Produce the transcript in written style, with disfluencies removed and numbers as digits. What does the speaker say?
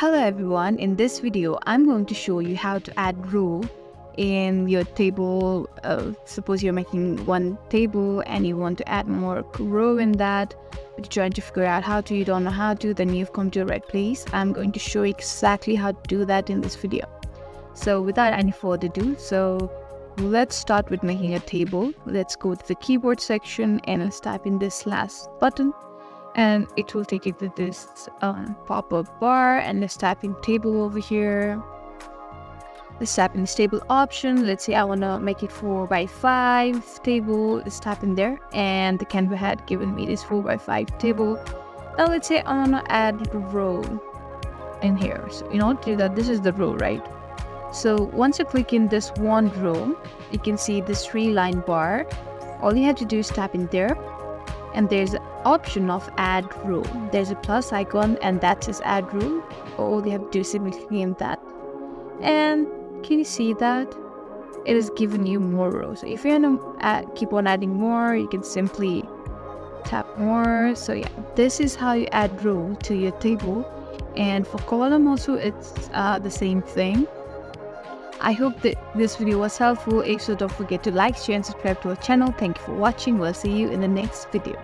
Hello everyone, in this video I'm going to show you how to add row in your table. Suppose you're making one table and you want to add more row in that, but you're trying to figure out how to, you don't know how to, then you've come to the right place. I'm going to show you exactly how to do that in this video. So without any further ado, let's start with making a table. Let's go to the keyboard section and let's type in this last button. And it will take you to this pop-up bar, and let's type in table over here. Let's type in this table option. Let's say I want to make it 4x5 table. Let's type in there, and the Canva had given me this 4x5 table. Now let's say I want to add a row in here. So in order to do that, this is the row, right? So once you click in this one row, you can see this 3-line bar. All you have to do is tap in there, and there's an option of add row. There's a plus icon and that says add row. All you have to do is simply click in that, and can you see that it has given you more rows? So if you want to keep on adding more, you can simply tap more. So yeah, this is how you add row to your table. And for column also, it's the same thing. I hope that this video was helpful. If so, don't forget to like, share and subscribe to our channel. Thank you for watching. We'll see you in the next video.